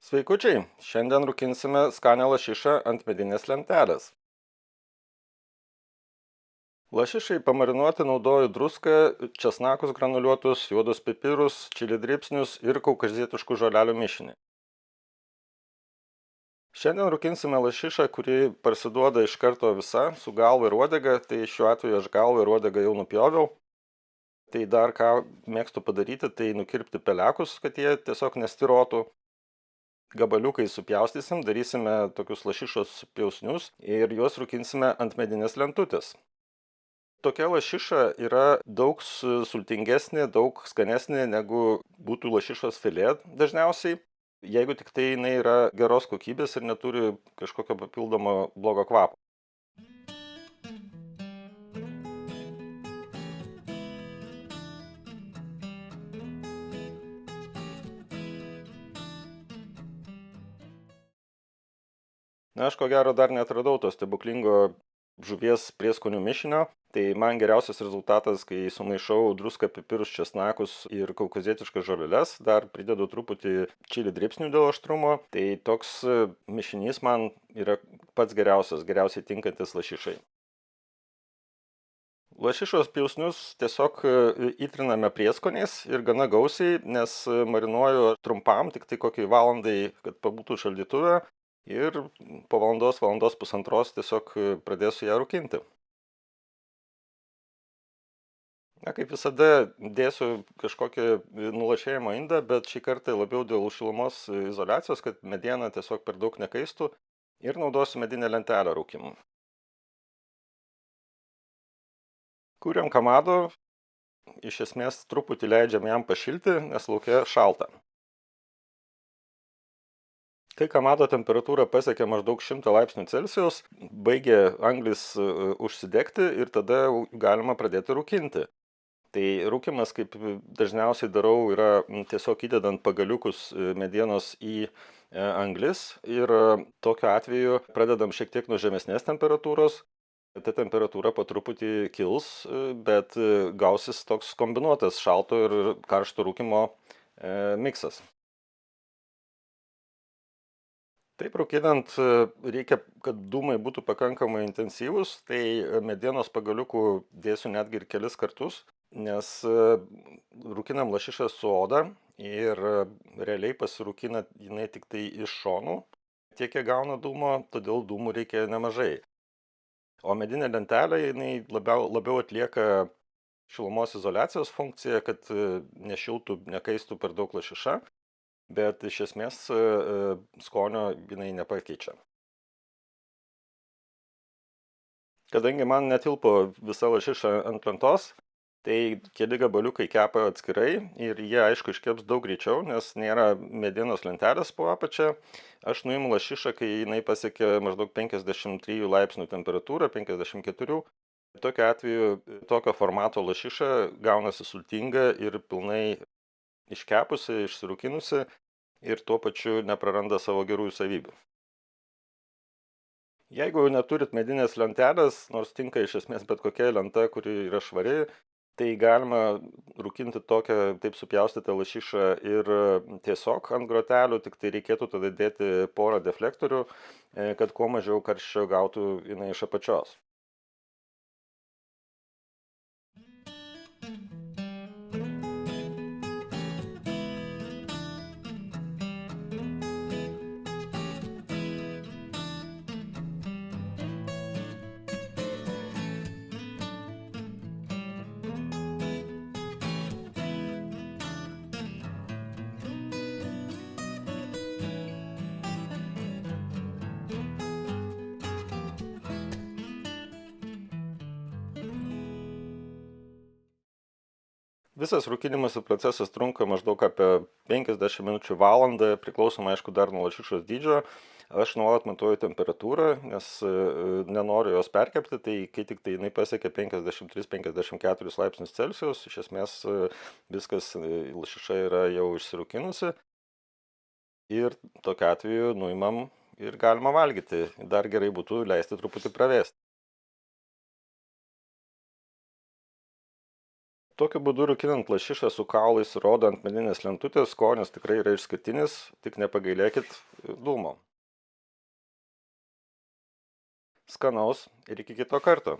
Sveikučiai, šiandien rūkinsime skanią lašišą ant medinės lentelės. Lašišai pamarinuoti naudoju druską, česnakus granuliuotus, juodus pipirus, čili dribsnius ir kaukazietiškų žolelių mišinį. Šiandien rūkinsime lašišą, kuri parsiduoda iš karto visa, su galva ir uodega, tai šiuo atveju aš galvą ir uodegą jau nupjoviau. Tai dar ką mėgstu padaryti, tai nukirpti pelekus, kad jie tiesiog nestirotų. Gabaliukais supjaustysim, darysime tokius lašišos pjausnius ir juos rūkinsime ant medinės lentutės. Tokia lašiša yra daug sultingesnė, daug skanesnė negu būtų lašišos filė dažniausiai, jeigu tik tai jinai yra geros kokybės ir neturi kažkokio papildomo blogo kvapo. Na, aš ko gero dar neatradau to stebuklingo žuvies prieskonių mišinio, tai man geriausias rezultatas, kai sumaišau druską, pipirus, česnakus ir kaukazietiškas žoleles, dar pridedu truputį čili dribsnių dėl aštrumo, tai toks mišinys man yra pats geriausiai tinkantis lašišai. Lašišos pjausnius tiesiog įtriname prieskoniais ir gana gausiai, nes marinuoju trumpam, tik tai kokiai valandai, kad pabūtų šaldytuve. Ir po valandos pusantros tiesiog pradėsiu ją rūkinti. Na, kaip visada, dėsiu kažkokį nulašėjimo indą, bet šį kartą labiau dėl šilumos izoliacijos, kad mediena tiesiog per daug nekaistų ir naudosiu medinę lentelę rūkimui. Kūriam kamado, iš esmės truputį leidžiam jam pašilti, nes lauke šalta. Kai kamado temperatūra pasiekia maždaug 100 laipsnių Celsijaus, baigia anglis užsidegti ir tada galima pradėti rūkinti. Tai rūkimas, kaip dažniausiai darau, yra tiesiog įdedant pagaliukus medienos į anglis ir tokiu atveju pradedam šiek tiek nuo žemesnės temperatūros. Ta temperatūra po truputį kils, bet gausis toks kombinuotas šalto ir karšto rūkimo miksas. Taip, rūkinant reikia, kad dūmai būtų pakankamai intensyvūs, tai medienos pagaliukų dėsiu netgi ir kelis kartus, nes rūkinam lašišą su oda ir realiai pasirūkina jinai tik tai iš šonų, tiek kiek gauna dūmo, todėl dūmų reikia nemažai. O medinė lentelė jinai labiau atlieka šilumos izoliacijos funkciją, kad nešiltų, nekaistų per daug lašiša. Bet iš esmės skonio jinai nepakeičia. Kadangi man netilpo visa lašiša ant lentos, tai keli gabaliukai kepa atskirai ir jie aišku iškeps daug greičiau, nes nėra medienos lentelės po apačia. Aš nuimu lašišą, kai jinai pasiekia maždaug 53 laipsnių temperatūrą, 54. Tokiu atveju tokio formato lašiša gaunasi sultinga ir pilnai iškepusi, išsirūkinusi ir tuo pačiu nepraranda savo gerųjų savybių. Jeigu neturit medinės lentelės, nors tinka iš esmės bet kokia lenta, kuri yra švari, tai galima rūkinti tokią taip supjaustytą lašišą ir tiesiog ant grotelių, tik tai reikėtų tada dėti porą deflektorių, kad kuo mažiau karščio gautų jinai iš apačios. Visas rūkinimosi procesas trunka maždaug apie 50 minučių valandą, priklausomai aišku dar nuo lašišos dydžio. Aš nuolat matuoju temperatūrą, nes nenoriu jos perkepti, tai kai tik tai jinai pasiekia 53-54 laipsnius Celsijaus, iš esmės viskas lašiša yra jau išsirūkinusi. Ir tokiu atveju nuimam ir galima valgyti. Dar gerai būtų leisti truputį pravėsti. Tokiu būdu rūkinant lašišą su kaulais ir oda ant medinės lentutės skonis tikrai yra išskirtinis, tik nepagailėkit dūmo. Skanaus ir iki kito karto.